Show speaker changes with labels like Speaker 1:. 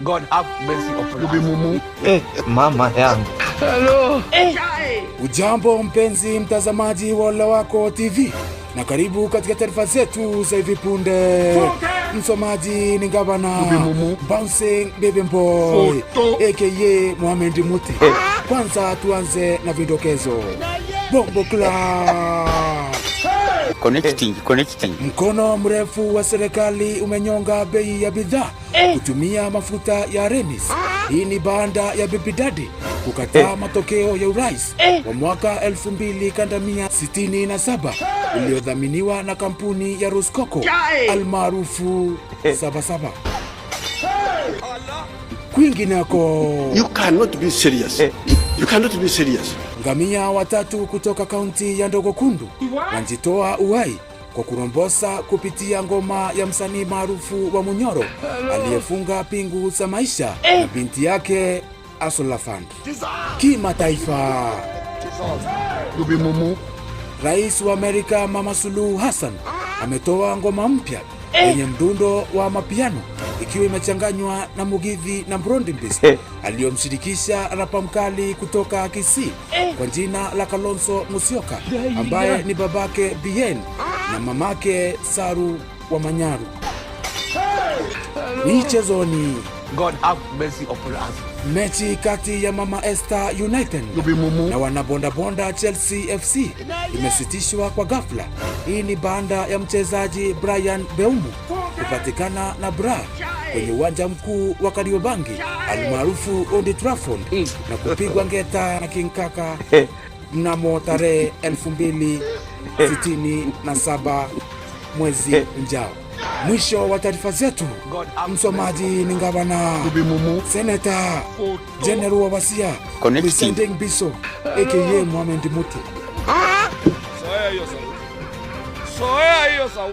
Speaker 1: God have mercy upon us.
Speaker 2: Mumu.
Speaker 3: Mama yangu.
Speaker 1: Hello.
Speaker 2: Ujambo mpenzi mtazamaji wa Ole Wako TV, na karibu katika taarifa zetu za hivi punde. Msomaji ni Gavana Bouncing Baby Boy aka Mohamed Muti. Kwanza tuanze na vidokezo. Bombo Club.
Speaker 3: Connecting.
Speaker 2: Mkono mrefu wa serikali umenyonga bei ya bidhaa kutumia mafuta ya Remis. Hii ni baada ya Bibi Daddy kukataa matokeo ya urais wa mwaka 2067 uliodhaminiwa na kampuni ya Roscoco almaarufu Sabasaba. Kwingineko,
Speaker 4: You cannot be serious. You cannot be serious.
Speaker 2: ngamia watatu kutoka kaunti ya Ndogokundu wanjitoa uhai kwa kurombosa kupitia ngoma ya msanii maarufu wa Munyoro aliyefunga pingu za maisha na binti yake Asolafand. Kimataifa, Rais wa Amerika Mama Suluhu Hassan ametoa ngoma mpya yenye mdundo wa mapiano ikiwa imechanganywa na mugithi na mbrondimbizi aliyomshirikisha rapa mkali kutoka Kisii kwa jina la Kalonzo Musyoka ambaye ni babake Bien na mamake Saru wa Manyaru. Michezoni,
Speaker 1: God have mercy upon us.
Speaker 2: mechi kati ya Mama Esther United na wanabondabonda Chelsea FC imesitishwa kwa ghafla. Hii ni baada ya mchezaji Brian Beumu kupatikana na bra kwenye uwanja mkuu wa Kariobangi almaarufu Old Trafford na kupigwa ngeta na King Kaka mnamo tarehe 2067 mwezi ujao. Mwisho wa taarifa zetu. Msomaji ni Gavana Senator General wa Wasia Presiding Biso aka Mohamed Muti.
Speaker 5: Soea hiyo sauti.